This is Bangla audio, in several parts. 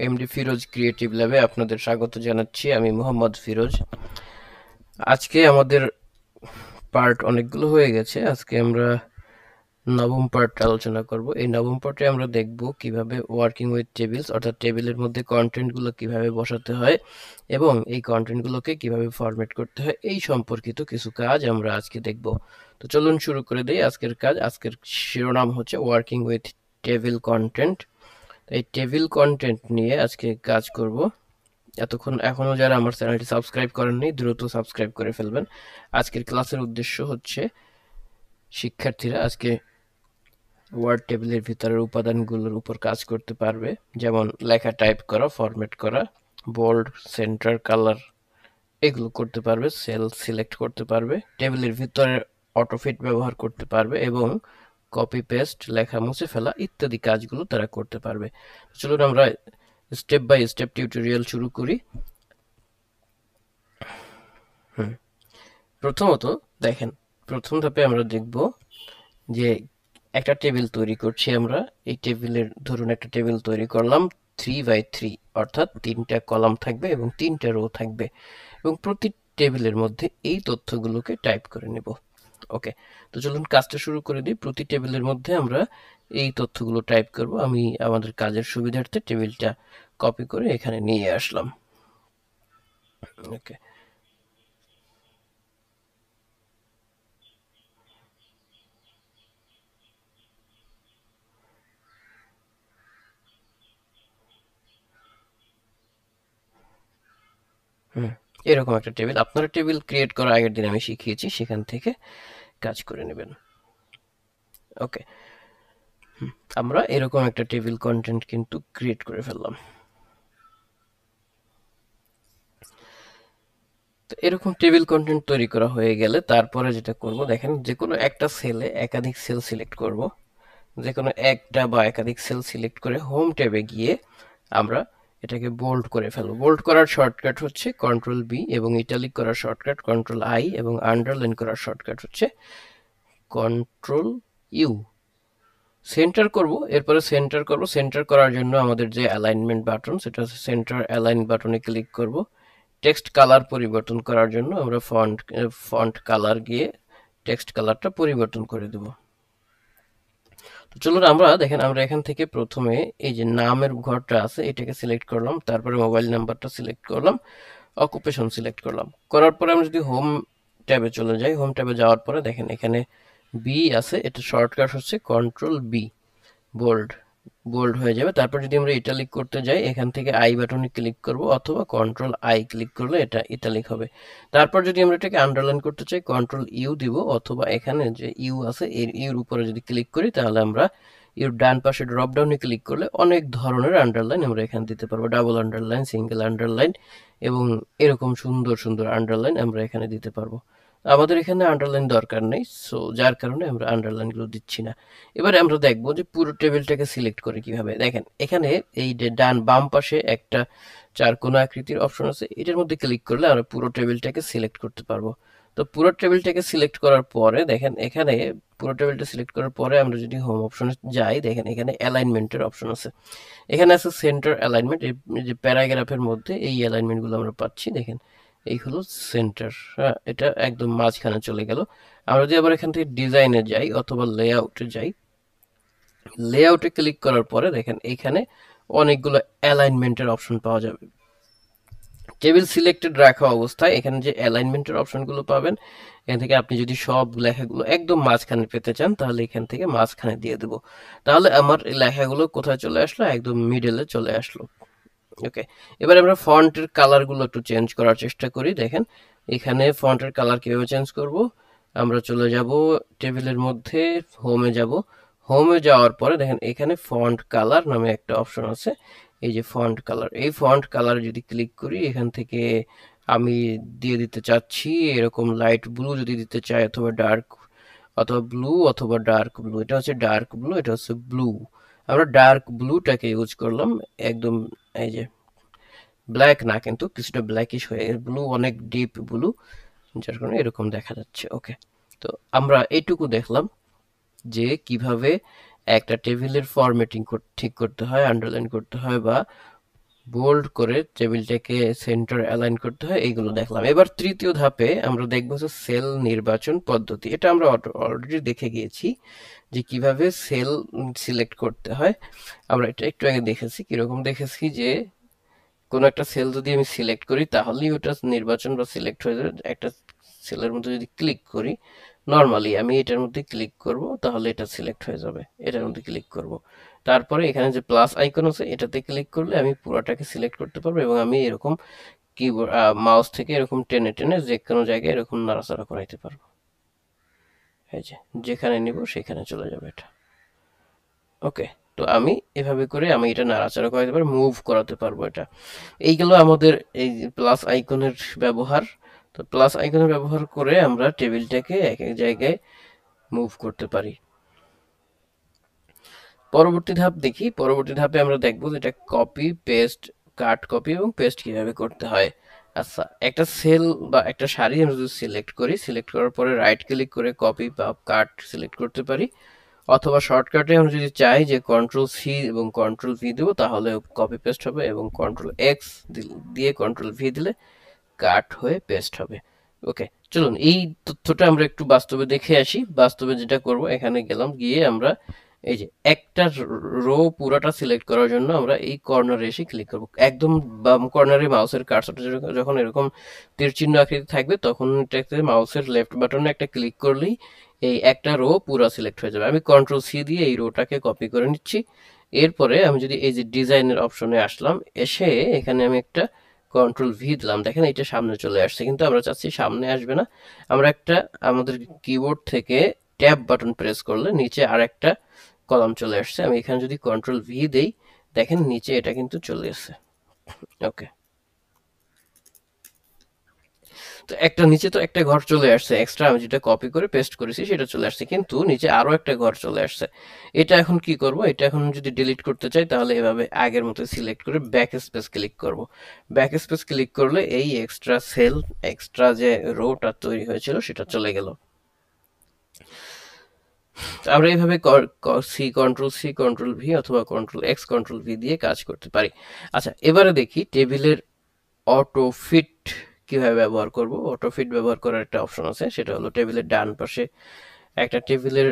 এমডি ফিরোজ ক্রিয়েটিভ ল্যাবে আপনাদের স্বাগত জানাচ্ছি। আমি মোহাম্মদ ফিরোজ। আজকে আমাদের পার্ট অনেকগুলো হয়ে গেছে। আজকে আমরা নবম পার্ট আলোচনা করব। এই নবম পার্টে আমরা দেখব কিভাবে ওয়ার্কিং উইথ টেবিলস অর্থাৎ টেবিলের মধ্যে কন্টেন্টগুলো কিভাবে বসাতে হয় এবং এই কন্টেন্টগুলোকে কিভাবে ফরম্যাট করতে হয় এই সম্পর্কিত কিছু কাজ আমরা আজকে দেখব। তো চলুন শুরু করে দেই আজকের কাজ। আজকের শিরোনাম হচ্ছে ওয়ার্কিং উইথ টেবিল কন্টেন্ট। এই টেবিল কন্টেন্ট নিয়ে আজকে কাজ করব। এখনো যারা আমার চ্যানেলটি সাবস্ক্রাইব করেননি দ্রুত সাবস্ক্রাইব করে ফেলবেন। আজকের ক্লাসের উদ্দেশ্য হচ্ছে শিক্ষার্থীরা আজকে ওয়ার্ড টেবিলের ভিতরের উপাদানগুলোর উপর কাজ করতে পারবে, যেমন লেখা টাইপ করা, ফরম্যাট করা, বোল্ড, সেন্টার, কালার এগুলো করতে পারবে, সেল সিলেক্ট করতে পারবে, টেবিলের ভিতরে অটোফিট ব্যবহার করতে পারবে এবং কপি পেস্ট, লেখা মুছে ফেলা ইত্যাদি কাজগুলো তারা করতে পারবে। চলুন আমরা স্টেপ বাই স্টেপ টিউটোরিয়াল শুরু করি। প্রথমত দেখেন, প্রথম ধাপে আমরা দেখব যে একটা টেবিল তৈরি করছি আমরা। এই টেবিলের ধরুন একটা টেবিল তৈরি করলাম 3x3, অর্থাৎ 3টা কলাম থাকবে এবং 3টা রো থাকবে এবং প্রতি টেবিলের মধ্যে এই তথ্যগুলোকে টাইপ করে নেব। ওকে, তো চলুন কাজটা শুরু করে দিই। প্রতি টেবিলের মধ্যে আমরা এই তথ্যগুলো টাইপ করব। আমি আমাদের কাজের সুবিধার্থে টেবিলটা কপি করে এখানে নিয়ে আসলাম। ওকে, এরকম একটা টেবিল আপনারা টেবিল ক্রিয়েট করার আগের দিন আমি শিখিয়েছি, সেখান থেকে কাজ করে নেবেন। ওকে, আমরা এরকম একটা টেবিল কন্টেন্ট কিন্তু ক্রিয়েট করে ফেললাম। তো এরকম টেবিল কন্টেন্ট তৈরি করা হয়ে গেলে তারপরে যেটা করব, দেখেন যে কোনো একটা সেলে একাধিক সেল সিলেক্ট করব। যে কোনো একটা বা একাধিক সেল সিলেক্ট করে হোম ট্যাবে গিয়ে আমরা এটাকে বোল্ড করে ফেলবো। বোল্ড করার শর্টকাট হচ্ছে কন্ট্রোল বি এবং ইটালিক করার শর্টকাট কন্ট্রোল আই এবং আন্ডারলাইন করার শর্টকাট হচ্ছে কন্ট্রোল ইউ। সেন্টার করব, এরপরে সেন্টার করব। সেন্টার করার জন্য আমাদের যে অ্যালাইনমেন্ট বাটন, সেটা হচ্ছে সেন্টার অ্যালাইন বাটনে ক্লিক করব। টেক্সট কালার পরিবর্তন করার জন্য আমরা ফন্ট কালার গিয়ে টেক্সট কালারটা পরিবর্তন করে দেব। তো চলুন আমরা দেখেন, আমরা এখান থেকে প্রথমে এই যে নামের ঘরটা আছে এটাকে সিলেক্ট করলাম, তারপরে মোবাইল নাম্বারটা সিলেক্ট করলাম, অকুপেশন সিলেক্ট করলাম। করার পরে আমরা যদি হোম ট্যাবে চলে যাই, হোম ট্যাবে যাওয়ার পরে দেখেন এখানে বি আছে, এটা শর্টকাট হচ্ছে কন্ট্রোল বি, বোল্ড বোল্ড হয়ে যাবে। তারপর যদি আমরা ইটালিক করতে যাই, এখান থেকে আই বাটনে ক্লিক করব অথবা কন্ট্রোল আই ক্লিক করলে এটা ইটালিক হবে। তারপর যদি আমরা এটাকে আন্ডারলাইন করতে চাই, কন্ট্রোল ইউ দিব অথবা এখানে যে ইউ আছে এর ইউর উপরে যদি ক্লিক করি তাহলে আমরা ইউর ডান পাশে ড্রপ ডাউনে ক্লিক করলে অনেক ধরনের আন্ডারলাইন আমরা এখানে দিতে পারবো। ডাবল আন্ডারলাইন, সিঙ্গেল আন্ডারলাইন এবং এরকম সুন্দর সুন্দর আন্ডারলাইন আমরা এখানে দিতে পারবো। আমাদের এখানে আন্ডারলাইন দরকার নেই, সো যার কারণে আমরা আন্ডারলাইনগুলো দিচ্ছি না। এবারে আমরা দেখবো যে পুরো টেবিলটাকে সিলেক্ট করে কিভাবে। দেখেন এখানে এই যে ডান বাম পাশে একটা চারকোনা আকৃতির অপশন আছে, এটার মধ্যে ক্লিক করলে আমরা পুরো টেবিলটাকে সিলেক্ট করতে পারবো। তো পুরো টেবিলটাকে সিলেক্ট করার পরে দেখেন এখানে পুরো টেবিলটা সিলেক্ট করার পরে আমরা যদি হোম অপশনে যাই, দেখেন এখানে অ্যালাইনমেন্টের অপশন আছে। এখানে আছে সেন্টার অ্যালাইনমেন্ট, এই যে প্যারাগ্রাফের মধ্যে এই অ্যালাইনমেন্টগুলো আমরা পাচ্ছি। দেখেন এই হলো সেন্টার, হ্যাঁ, এটা একদম মাঝখানে চলে গেল। আমরা যদি আবার এখান থেকে ডিজাইনে যাই অথবা লেআউটে যাই, লেআউটে ক্লিক করার পরে দেখেন এখানে অনেকগুলো অ্যালাইনমেন্টের অপশন পাওয়া যাবে। টেবিল সিলেক্টেড রাখা অবস্থায় এখানে যে অ্যালাইনমেন্টের অপশনগুলো পাবেন, এখান থেকে আপনি যদি সব লেখাগুলো একদম মাঝখানে পেতে চান তাহলে এখান থেকে মাঝখানে দিয়ে দেবো। তাহলে আমার এই লেখাগুলো কোথায় চলে আসলো, একদম মিডলে চলে আসলো। ওকে, এবার আমরা ফন্টের কালারগুলো একটু চেঞ্জ করার চেষ্টা করি। দেখেন এখানে ফন্টের কালার কিভাবে চেঞ্জ করব, আমরা চলে যাব টেবিলের মধ্যে, হোমে যাব। হোমে যাওয়ার পরে দেখেন এখানে ফন্ট কালার নামে একটা অপশন আছে, এই যে ফন্ট কালার। এই ফন্ট কালার যদি ক্লিক করি, এখান থেকে আমি দিয়ে দিতে চাচ্ছি এরকম লাইট ব্লু যদি দিতে চাই, অথবা ডার্ক, অথবা ব্লু অথবা ডার্ক ব্লু। এটা হচ্ছে ডার্ক ব্লু, এটা হচ্ছে ব্লু। আমরা ডার্ক ব্লুটাকে ইউজ করলাম, একদম এই যে ব্ল্যাক না, কিন্তু কিছুটা ব্ল্যাকিশ হয়ে ব্লু, অনেক ডিপ ব্লু, যার কারণে এরকম দেখা যাচ্ছে। ওকে, তো আমরা এইটুকু দেখলাম যে কিভাবে একটা টেবিলের ফরম্যাটিং ঠিক করতে হয়, আন্ডারলাইন করতে হয় বা বোল্ড করে টেবিলটাকে সেন্টার অ্যালাইন করতে হয়, এইগুলো দেখলাম। এবার তৃতীয় ধাপে আমরা দেখবো যে সেল নির্বাচন পদ্ধতি। এটা আমরা অলরেডি দেখে গিয়েছি যে কিভাবে সেল সিলেক্ট করতে হয়। আমরা এটা একটু আগে দেখেছি। কিরকম দেখেছি যে কোনো একটা সেল যদি আমি সিলেক্ট করি তাহলেই ওটা নির্বাচন বা সিলেক্ট হয়ে যাবে। একটা সেলের মধ্যে যদি ক্লিক করি, নর্মালি আমি এটার মধ্যে ক্লিক করব তাহলে এটা সিলেক্ট হয়ে যাবে। এটার মধ্যে ক্লিক করব, তারপরে এখানে যে প্লাস আইকন আছে এটাতে ক্লিক করলে আমি পুরোটাকে সিলেক্ট করতে পারবো এবং আমি এরকম কিবোর্ড মাউস থেকে এরকম টেনে টেনে যে কোনো জায়গায় এরকম নাড়াচাড়া করাইতে পারবো। এই যে যেখানে নিব সেখানে চলে যাবে এটা। ওকে, তো আমি এভাবে করে আমি এটা নাড়াচাড়া করাতে পারবো, মুভ করাতে পারবো এটা। এইগুলো আমাদের এই প্লাস আইকনের ব্যবহার। তো প্লাস আইকনের ব্যবহার করে আমরা টেবিলটাকে এক এক জায়গায় মুভ করতে পারি। পরবর্তী ধাপ দেখি। পরবর্তী ধাপে আমরা দেখবো যেটা কপি পেস্ট, কাট কপি এবং পেস্ট কিভাবে করতে হয়। আচ্ছা, একটা সেল বা একটা সারি আমরা যদি সিলেক্ট করি, সিলেক্ট করার পরে রাইট ক্লিক করে কপি বা কাট সিলেক্ট করতে পারি, অথবা শর্টকাটে আমরা যদি চাই যে কন্ট্রোল সি এবং কন্ট্রোল ভি দেবো তাহলে কপি পেস্ট হবে, এবং কন্ট্রোল এক্স দিয়ে কন্ট্রোল ভি দিলে কাট হয়ে পেস্ট হবে। ওকে, চলুন এই তথ্যটা আমরা একটু বাস্তবে দেখে আসি। বাস্তবে যেটা করব, এখানে গেলাম, গিয়ে আমরা এই যে একটা রো পুরাটা সিলেক্ট করার জন্য আমরা এই কর্নারে এসে ক্লিক করব। একদম বাম কর্নারে মাউসের কার্সরটা যখন এরকম তীর চিহ্ন আকৃতি থাকবে তখন এটাতে মাউসের লেফট বাটনে একটা ক্লিক করলেই এই একটা রো পুরা সিলেক্ট হয়ে যাবে। আমি কন্ট্রোল সি দিয়ে এই রোটাকে কপি করে নিচ্ছি। এরপরে আমি যদি এই যে ডিজাইনের অপশনে আসলাম, এসে এখানে আমি একটা কন্ট্রোল ভি দিলাম, দেখেন এটা সামনে চলে আসছে, কিন্তু আমরা চাচ্ছি সামনে আসবে না। আমরা একটা আমাদের কিবোর্ড থেকে ট্যাব বাটন প্রেস করলে নিচে আর একটা কলাম চলে আসছে। আমি এখানে যদি কন্ট্রোল ভি দেই, দেখেন নিচে এটা কিন্তু চলে এসেছে। ওকে, তো একটা নিচে তো একটা ঘর চলে আসছে এক্সট্রা, আমি যেটা কপি করে পেস্ট করেছি সেটা চলে আসছে, কিন্তু নিচে আরো একটা ঘর চলে আসছে। এটা এখন কি করব, এটা এখন যদি ডিলিট করতে চাই তাহলে এভাবে আগের মতো সিলেক্ট করে ব্যাক স্পেস ক্লিক করব। ব্যাক স্পেস ক্লিক করলে এই এক্সট্রা সেল, এক্সট্রা যে রোটা তৈরি হয়েছিল সেটা চলে গেল। আমরা এইভাবে সি কন্ট্রোল ভি অথবা কন্ট্রোল এক্স কন্ট্রোল ভি দিয়ে কাজ করতে পারি। আচ্ছা, এবারে দেখি টেবিলের অটো ফিট কিভাবে ব্যবহার করব। অটো ফিট ব্যবহার করার একটা অপশন আছে, সেটা হলো টেবিলের ডান পাশে একটা টেবিলের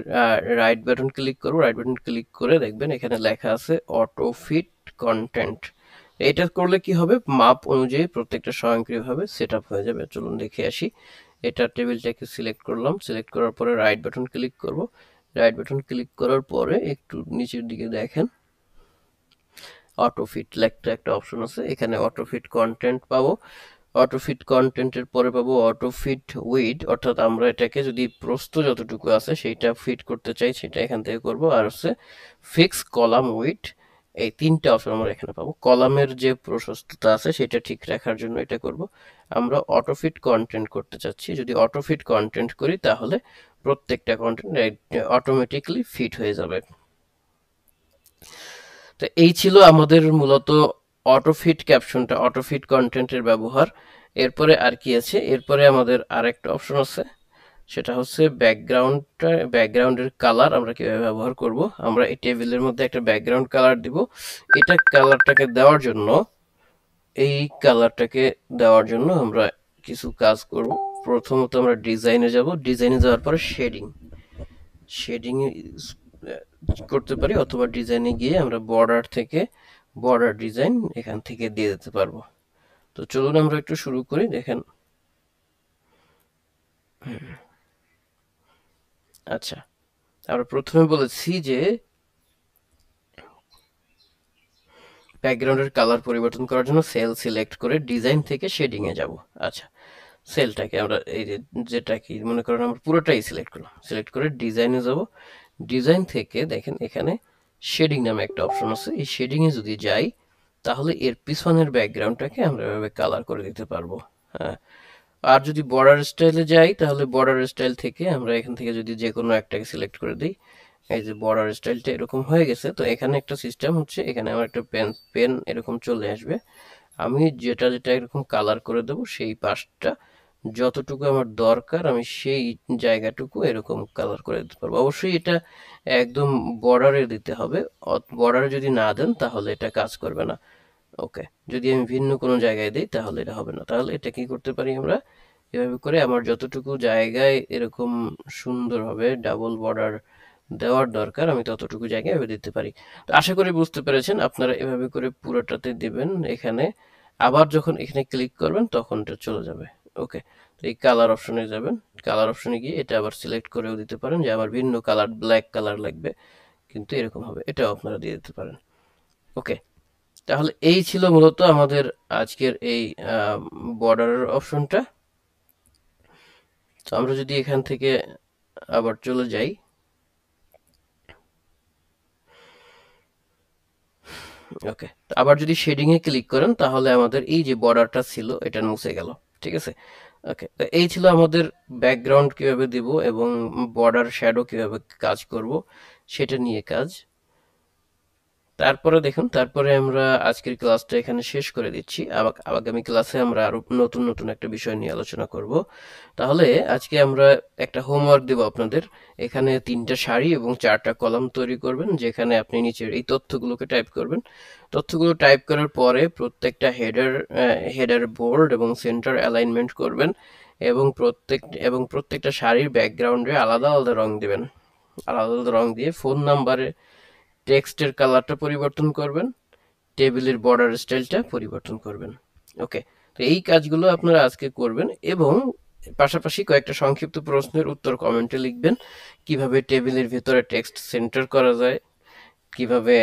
রাইট বাটন ক্লিক করব। রাইট বাটন ক্লিক করে দেখবেন এখানে লেখা আছে অটো ফিট কন্টেন্ট। এটা করলে কি হবে, মাপ অনুযায়ী প্রত্যেকটা স্বয়ংক্রিয়ভাবে সেট আপ হয়ে যাবে। চলুন দেখে আসি। এটা টেবিলটাকে সিলেক্ট করলাম, সিলেক্ট করার পরে রাইট বাটন ক্লিক করব। রাইট বাটন ক্লিক করার পরে একটু নিচের দিকে দেখেন অটো ফিট লেখা একটা অপশন আছে, এখানে অটো ফিট কন্টেন্ট পাবো। অটো ফিট কন্টেন্টের পরে পাবো অটো ফিট উইড, অর্থাৎ আমরা এটাকে যদি প্রস্থ যতটুকু আছে সেইটা ফিট করতে চাই সেটা এখান থেকে করব। আর হচ্ছে ফিক্স কলাম উইড, এই তিনটা অপশন আমরা এখানে পাবো। কলামের যে প্রশস্ততা আছে সেটা ঠিক রাখার জন্য এটা করব। আমরা অটো ফিট কন্টেন্ট করতে চাচ্ছি, যদি অটো ফিট কন্টেন্ট করি তাহলে প্রত্যেকটা কন্টেন্ট অটোমেটিকলি ফিট হয়ে যাবে। তো এই ছিল আমাদের মূলত অটোফিট ক্যাপশনটা, অটোফিট কন্টেন্টের ব্যবহার। এরপরে আর কি আছে, এরপরে আমাদের আরেকটা অপশন আছে, সেটা হচ্ছে ব্যাকগ্রাউন্ডের কালার আমরা কিভাবে ব্যবহার করব। আমরা এই টেবিলের মধ্যে একটা ব্যাকগ্রাউন্ড কালার দিব। এটা কালারটাকে দেওয়ার জন্য, এই কালারটাকে দেওয়ার জন্য আমরা কিছু কাজ করব। প্রথমত আমরা ডিজাইনে যাব, ডিজাইনে যাওয়ার পরে শেডিং, শেডিং করতে পারি, অথবা ডিজাইনে গিয়ে আমরা বর্ডার থেকে বর্ডার ডিজাইন এখান থেকে দিয়ে দিতে পারবো। তো চলুন আমরা একটু শুরু করি। দেখেন, আচ্ছা, আমরা প্রথমে বলেছি যে ব্যাকগ্রাউন্ডের কালার পরিবর্তন করার জন্য সেল সিলেক্ট করে ডিজাইন থেকে শেডিং এ যাব। আচ্ছা, সেলটাকে আমরা এই যে যেটা কি মনে করেন আমরা পুরোটাই সিলেক্ট করলাম, সিলেক্ট করে ডিজাইনে যাব। ডিজাইন থেকে দেখেন এখানে শেডিং নামে একটা অপশন আছে, এই শেডিং এ যদি যাই তাহলে এর পিছনের ব্যাকগ্রাউন্ডটাকে আমরা এভাবে কালার করে দিতে পারবো। হ্যাঁ, আর যদি বর্ডার স্টাইলে যাই তাহলে বর্ডার স্টাইল থেকে আমরা এখান থেকে যদি যে কোনো একটাকে সিলেক্ট করে দিই, এই যে বর্ডার স্টাইলটা এরকম হয়ে গেছে। তো এখানে একটা সিস্টেম হচ্ছে, এখানে আমার একটা পেন এরকম চলে আসবে। আমি যেটা যেটা এরকম কালার করে দেবো সেই পাশটা যতটুকু আমার দরকার আমি সেই জায়গাটুকু এরকম কালার করে দিতে পারবো। অবশ্যই এটা একদম বর্ডারে দিতে হবে, বর্ডারে যদি না দেন তাহলে এটা কাজ করবে না। ওকে, যদি আমি ভিন্ন কোনো জায়গায় দিই তাহলে এটা হবে না। তাহলে এটা কি করতে পারি আমরা, এভাবে করে আমার যতটুকু জায়গায় এরকম সুন্দরভাবে ডাবল বর্ডার দেওয়ার দরকার আমি ততটুকু জায়গায় এভাবে দিতে পারি। তো আশা করি বুঝতে পেরেছেন, আপনারা এভাবে করে পুরোটাতে দিবেন এখানে, আবার যখন এখানে ক্লিক করবেন তখন এটা চলে যাবে। ওকে, তো এই কালার অপশনে যাবেন, কালার অপশনে গিয়ে এটা আবার সিলেক্ট করেও দিতে পারেন যে আমার ভিন্ন কালার ব্ল্যাক কালার লাগবে, কিন্তু এরকম হবে, এটাও আপনারা দিয়ে দিতে পারেন। ওকে, তাহলে এই ছিল মূলত আমাদের আজকের এই বর্ডারের অপশনটা। তো আমরা যদি এখান থেকে আবার চলে যাই, ওকে, আবার যদি শেডিং এ ক্লিক করেন তাহলে আমাদের এই যে বর্ডারটা ছিল এটা মুছে গেল। ঠিক আছে, ওকে, তো এই ছিল আমাদের ব্যাকগ্রাউন্ড কিভাবে দিব এবং বর্ডার শ্যাডো কিভাবে কাজ করব সেটা নিয়ে কাজ। তারপরে দেখুন, তারপরে আমরা আজকের ক্লাসটা এখানে শেষ করে দিচ্ছি। আগামী ক্লাসে আমরা আরো নতুন নতুন একটা বিষয় নিয়ে আলোচনা করব। তাহলে আজকে আমরা একটা হোমওয়ার্ক দেব আপনাদের। এখানে 3টা সারি এবং 4টা কলাম তৈরি করবেন, যেখানে আপনি নিচের এই তথ্যগুলোকে টাইপ করবেন। তথ্যগুলো টাইপ করার পরে প্রত্যেকটা হেডার বোল্ড এবং সেন্টার অ্যালাইনমেন্ট করবেন, এবং প্রত্যেকটা সারির ব্যাকগ্রাউন্ডে আলাদা আলাদা রং দিবেন। আলাদা আলাদা রং দিয়ে ফোন নাম্বারে টেক্সটের কালারটা পরিবর্তন করবেন, টেবিলের বর্ডার স্টাইলটা পরিবর্তন করবেন। ওকে, তো এই কাজগুলো আপনারা আজকে করবেন এবং পাশাপাশি কয়েকটা সংক্ষিপ্ত প্রশ্নের উত্তর কমেন্টে লিখবেন। কিভাবে টেবিলের ভিতরে টেক্সট সেন্টার করা যায়, কিভাবে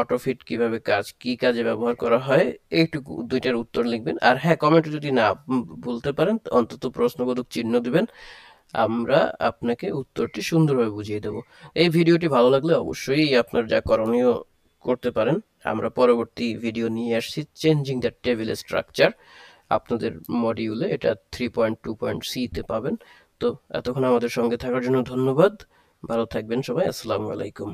অটোফিট কিভাবে কি কাজে ব্যবহার করা হয়, এইটুকু 2টার উত্তর লিখবেন। আর হ্যাঁ, কমেন্টে যদি না বলতে পারেন অন্তত প্রশ্নবোধক চিহ্ন দিবেন, আমরা আপনাকে উত্তরটি সুন্দরভাবে বুঝিয়ে দেব। এই ভিডিওটি ভালো লাগলে অবশ্যই আপনার যা করণীয় করতে পারেন। আমরা পরবর্তী ভিডিও নিয়ে আসছি চেঞ্জিং দ্য টেবিল স্ট্রাকচার, আপনাদের মডিউলে এটা 3.2.c তে পাবেন। তো এতক্ষণ আমাদের সঙ্গে থাকার জন্য ধন্যবাদ। ভালো থাকবেন সবাই, আসসালামু আলাইকুম।